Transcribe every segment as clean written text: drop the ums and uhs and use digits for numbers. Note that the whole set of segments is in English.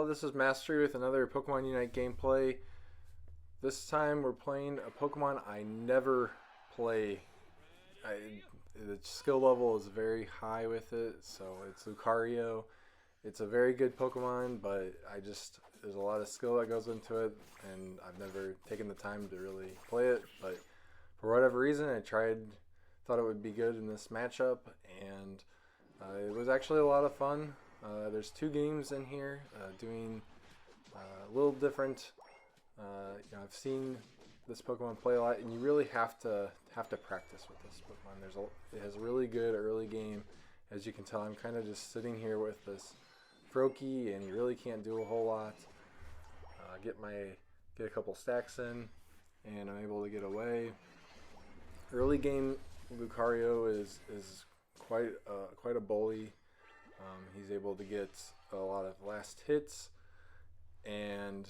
This is Masttery with another Pokemon Unite gameplay. This time we're playing a Pokemon I never play. The skill level is very high with it, so it's Lucario. It's a very good Pokemon, but there's a lot of skill that goes into it, and I've never taken the time to really play it. But for whatever reason, thought it would be good in this matchup, and it was actually a lot of fun. There's two games in here, doing a little different. I've seen this Pokemon play a lot, and you really have to practice with this Pokemon. It has a really good early game. As you can tell, I'm kind of just sitting here with this Froakie, and he really can't do a whole lot. Get a couple stacks in, and I'm able to get away. Early game, Lucario is quite a bully. He's able to get a lot of last hits, and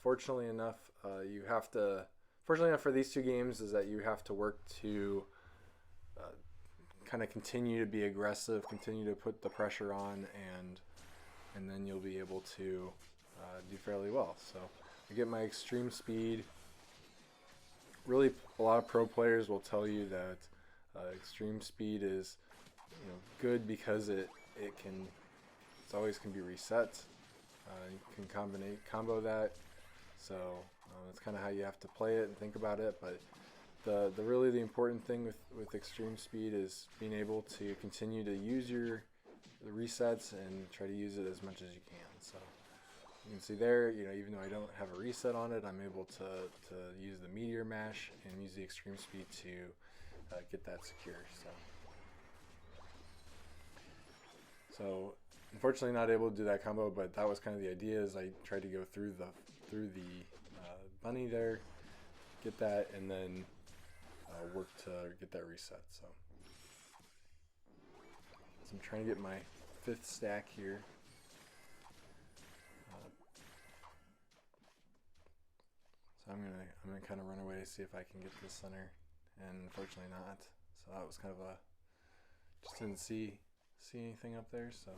fortunately enough for these two games is that you have to work to kind of continue to be aggressive, continue to put the pressure on, and then you'll be able to do fairly well. So I get my extreme speed. Really, a lot of pro players will tell you that extreme speed is good because it always can be reset. You can combo that. So that's kind of how you have to play it and think about it. But the important thing with extreme speed is being able to continue to use the resets and try to use it as much as you can. So you can see there, even though I don't have a reset on it, I'm able to use the Meteor Mash and use the extreme speed to get that secure. So unfortunately not able to do that combo, but that was kind of the idea. Is I tried to go through the bunny there, get that, and then work to get that reset. So I'm trying to get my 5th stack here. So I'm gonna kind of run away to see if I can get this center, and unfortunately not. So that was kind of just didn't see anything up there. So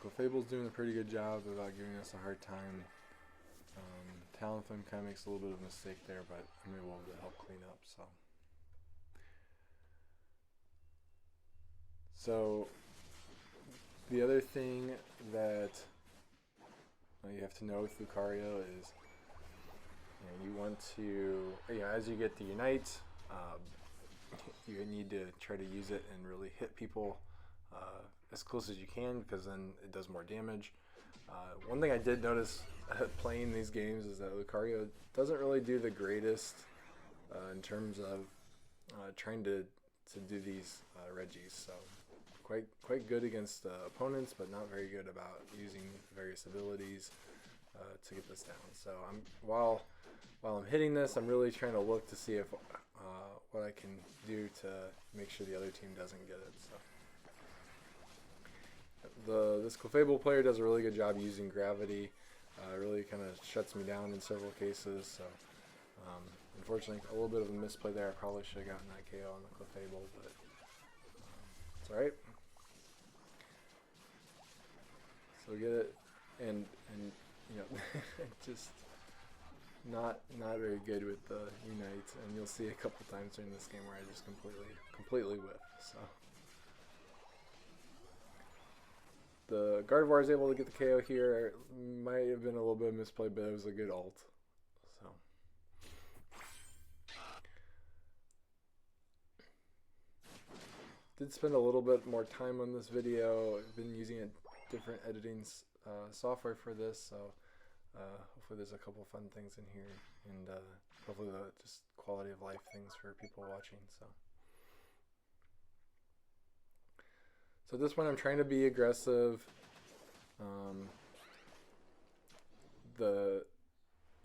Clefable's doing a pretty good job about giving us a hard time. Talonflame kind of makes a little bit of a mistake there, but I'm able to help clean up. So the other thing that you have to know with Lucario is you want to, as you get the Unite, you need to try to use it and really hit people as close as you can, because then it does more damage. One thing I did notice playing these games is that Lucario doesn't really do the greatest in terms of trying to do these Regis. So quite good against opponents, but not very good about using various abilities to get this down. So while I'm hitting this, I'm really trying to look to see if what I can do to make sure the other team doesn't get it. So this Clefable player does a really good job using gravity. Really kind of shuts me down in several cases. So unfortunately, a little bit of a misplay there. I probably should have gotten that KO on the Clefable, but it's all right. So get it, and just not very good with the Unite, and you'll see a couple times during this game where I just completely whiff. So the Gardevoir is able to get the KO here. It might have been a little bit of misplay, but it was a good ult. So did spend a little bit more time on this video. I've been using a different editing software for this, so hopefully there's a couple fun things in here, and hopefully just quality of life things for people watching. So this one I'm trying to be aggressive.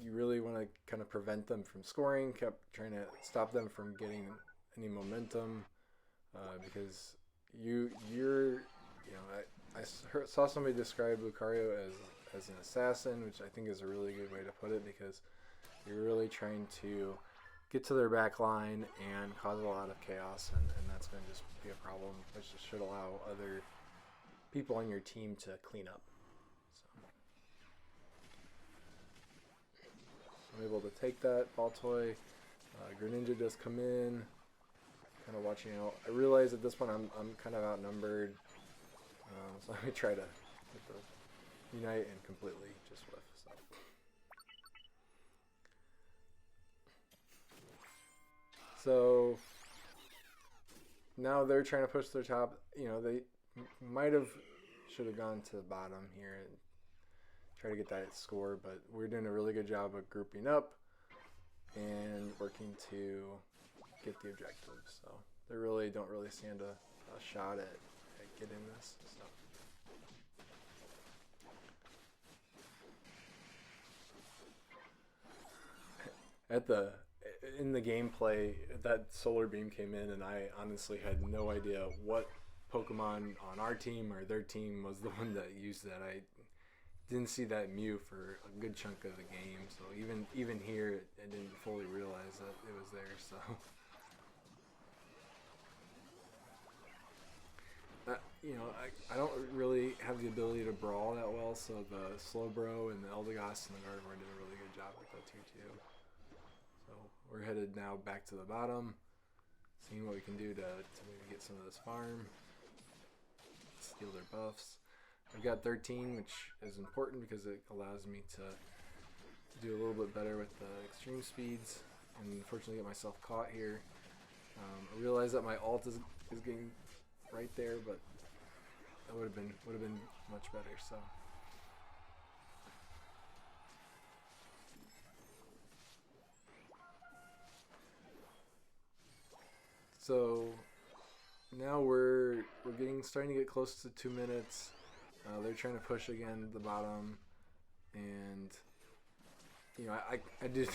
You really want to kind of prevent them from scoring. Kept trying to stop them from getting any momentum, because I saw somebody describe Lucario as an assassin, which I think is a really good way to put it, because you're really trying to get to their back line and cause a lot of chaos, and that's going to just be a problem, which should allow other people on your team to clean up. So I'm able to take that ball toy. Greninja does come in, kind of watching out. I realize at this point I'm kind of outnumbered, so let me try to get the Unite and completely just whiff. So now they're trying to push their top. You know, they should have gone to the bottom here and try to get that score, but we're doing a really good job of grouping up and working to get the objective. So they don't really stand a shot at getting this. So in the gameplay, that solar beam came in, and I honestly had no idea what Pokemon on our team or their team was the one that used that. I didn't see that Mew for a good chunk of the game, so even here, I didn't fully realize that it was there. So, you know, I don't really have the ability to brawl that well, so the Slowbro and the Eldegoss and the Gardevoir did a really good job with that too. So we're headed now back to the bottom, seeing what we can do to maybe get some of this farm, steal their buffs. I've got 13, which is important because it allows me to do a little bit better with the extreme speeds, and unfortunately get myself caught here. I realize that my ult is getting right there, but that would have been much better. So now we're starting to get close to 2 minutes. They're trying to push again the bottom, and you know I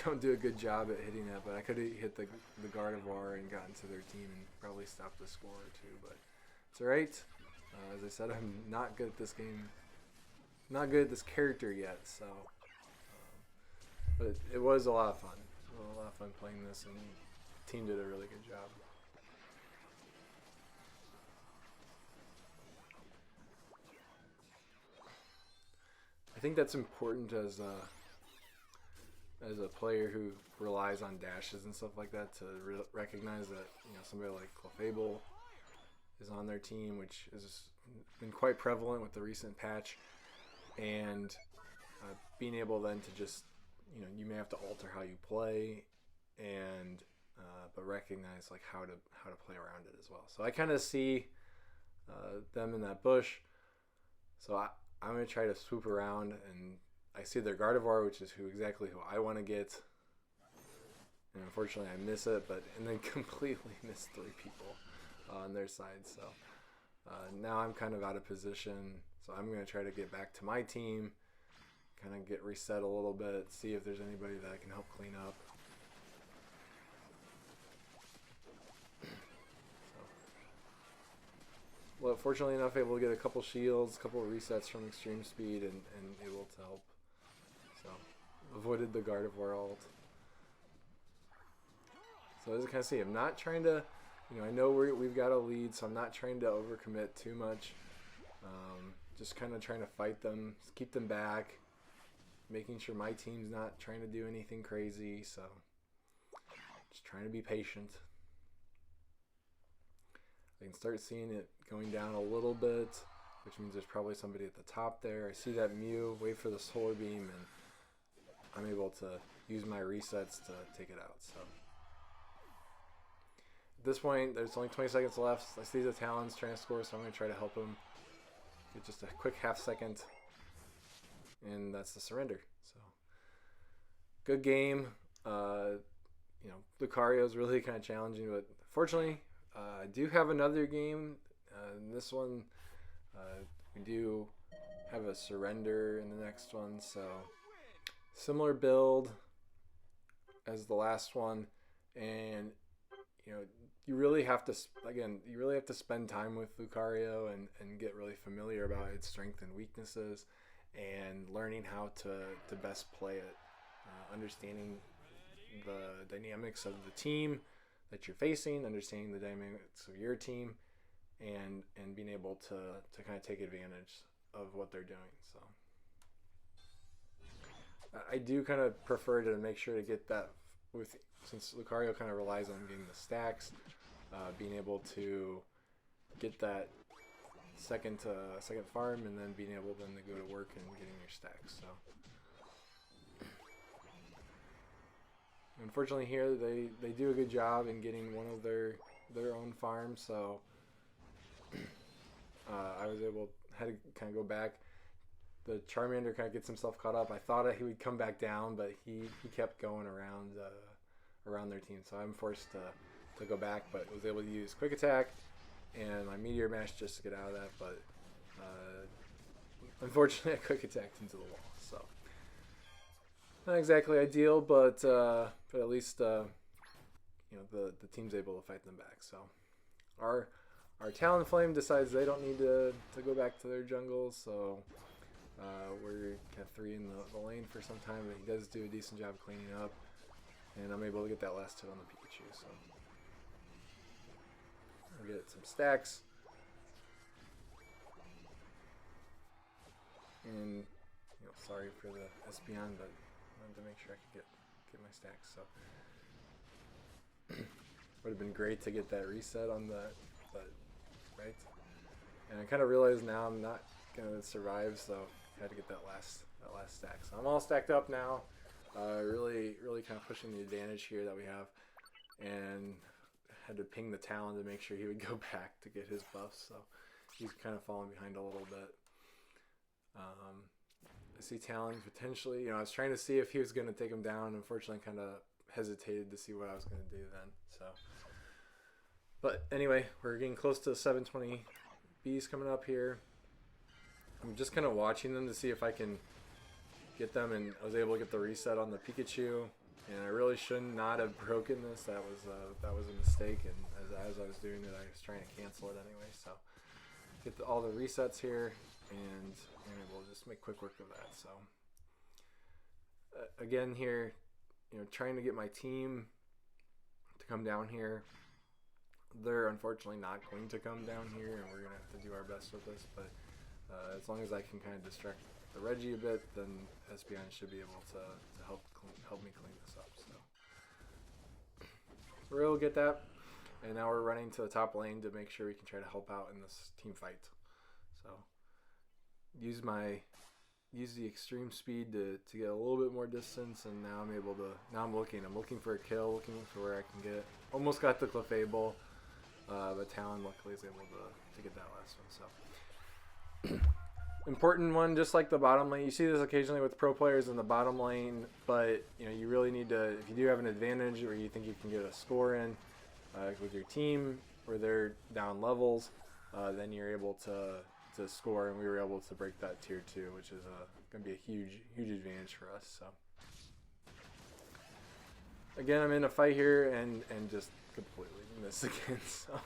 don't do a good job at hitting that, but I could have hit the Gardevoir and gotten to their team and probably stopped the score or two. But it's all right. As I said, I'm not good at this game, not good at this character yet. So, but it was a lot of fun. A lot of fun playing this, and the team did a really good job. I think that's important as a player who relies on dashes and stuff like that to recognize that somebody like Clefable is on their team, which has been quite prevalent with the recent patch, and being able then to just you may have to alter how you play, and but recognize like how to play around it as well. So I kind of see them in that bush, so I'm going to try to swoop around, and I see their Gardevoir, which is exactly who I want to get. And unfortunately, I miss it, and then completely miss 3 people on their side. So now I'm kind of out of position. So I'm going to try to get back to my team, kind of get reset a little bit, see if there's anybody that I can help clean up. Well, fortunately enough, able to get a couple shields, a couple of resets from extreme speed, and able to help. So, avoided the Gardevoir ult. So as you can see, I'm not trying to, I know we've got a lead, so I'm not trying to overcommit too much. Just kind of trying to fight them, keep them back, making sure my team's not trying to do anything crazy. So, just trying to be patient. I can start seeing it going down a little bit, which means there's probably somebody at the top there. I see that Mew, wait for the solar beam, and I'm able to use my resets to take it out. So at this point, there's only 20 seconds left. I see the Talons trying to score, so I'm going to try to help him. Get just a quick half second, and that's the surrender. So good game. Lucario is really kind of challenging, but fortunately, I do have another game. In this one, we do have a surrender in the next one. So similar build as the last one, and you really have to spend time with Lucario and get really familiar about its strengths and weaknesses, and learning how to best play it, understanding the dynamics of the team that you're facing, understanding the dynamics of your team, and being able to kind of take advantage of what they're doing. So I do kind of prefer to make sure to get that with, since Lucario kind of relies on getting the stacks, being able to get that second farm, and then being able then to go to work and getting your stacks. So unfortunately here they do a good job in getting one of their own farms, so I was had to kind of go back. The Charmander kind of gets himself caught up. I thought that he would come back down, but he kept going around their team, so I'm forced to go back, but was able to use Quick Attack and my Meteor Mash just to get out of that, but unfortunately I Quick Attacked into the wall, so not exactly ideal, but at least the team's able to fight them back. So our Talonflame decides they don't need to go back to their jungle, so we're kind of 3 in the lane for some time, but he does do a decent job cleaning up, and I'm able to get that last hit on the Pikachu. So I'll get some stacks, and sorry for the Espeon, but I wanted to make sure I could get my stacks. So would have been great to get that reset on the right, and I kind of realized now I'm not gonna survive, so I had to get that last stack. So I'm all stacked up now. Really kind of pushing the advantage here that we have, and had to ping the Talon to make sure he would go back to get his buffs. So he's kind of falling behind a little bit. I see Talon potentially. I was trying to see if he was going to take him down. Unfortunately, I kind of hesitated to see what I was going to do then. So, but anyway, we're getting close to 720 Bs coming up here. I'm just kind of watching them to see if I can get them, and I was able to get the reset on the Pikachu, and I really should not have broken this. That was a mistake, and as I was doing it, I was trying to cancel it anyway. So get all the resets here, and we'll just make quick work of that. So again here, trying to get my team to come down here. They're unfortunately not going to come down here, and we're gonna have to do our best with this, but as long as I can kind of distract the Reggie a bit, then Espeon should be able to help me clean this up. So we're able to get that, and now we're running to the top lane to make sure we can try to help out in this team fight. So use the extreme speed to get a little bit more distance, and now I'm able to. Now I'm looking for a kill, looking for where I can get. Almost got the Clefable, but Talon luckily is able to get that last one. So. Important one, just like the bottom lane. You see this occasionally with pro players in the bottom lane, but you really need to, if you do have an advantage or you think you can get a score in with your team where they're down levels, then you're able to score, and we were able to break that tier 2, which is going to be a huge advantage for us. So again, I'm in a fight here and just completely miss again. So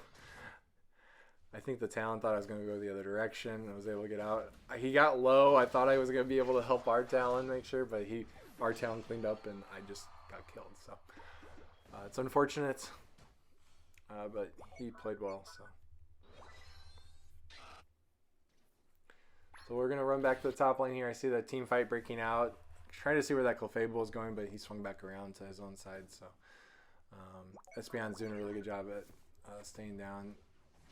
I think the Talon thought I was going to go the other direction. I was able to get out. He got low. I thought I was going to be able to help our Talon make sure, but our Talon cleaned up, and I just got killed. So it's unfortunate, but he played well. So we're going to run back to the top lane here. I see the team fight breaking out. Trying to see where that Clefable is going, but he swung back around to his own side. So Espeon's doing a really good job at staying down.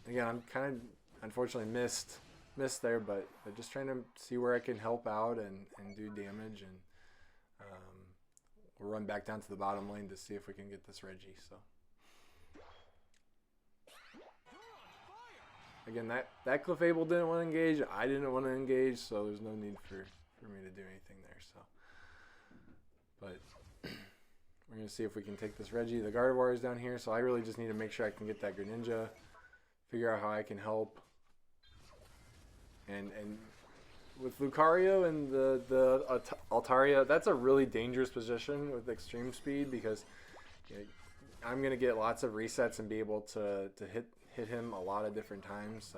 Again, I'm kind of unfortunately missed there, but just trying to see where I can help out and do damage, and we'll run back down to the bottom lane to see if we can get this Reggie. So again, that Clefable didn't want to engage. I didn't want to engage, so there's no need for me to do anything there. So, but we're gonna see if we can take this Reggie. The Gardevoir is down here, so I really just need to make sure I can get that Greninja. Figure out how I can help, and with Lucario and the Altaria, that's a really dangerous position with extreme speed, because I'm gonna get lots of resets and be able to hit him a lot of different times.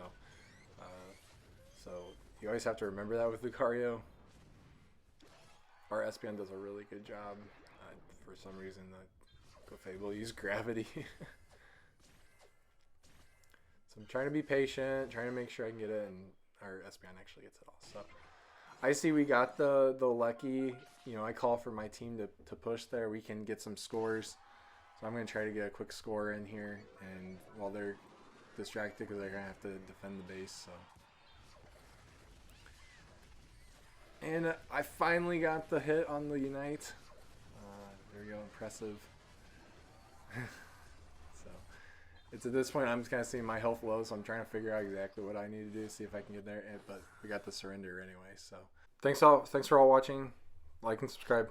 So you always have to remember that with Lucario. Our Espeon does a really good job for some reason the Fable used gravity. So I'm trying to be patient, trying to make sure I can get it, and our Espeon actually gets it all. So I see we got the Lecky. You know, I call for my team to push there. We can get some scores. So I'm going to try to get a quick score in here, and while they're distracted because they're going to have to defend the base. So. And I finally got the hit on the Unite. There we go, impressive. So it's at this point I'm just kind of seeing my health low, so I'm trying to figure out exactly what I need to do, see if I can get there. But we got the surrender anyway. So thanks for all watching. Like and subscribe.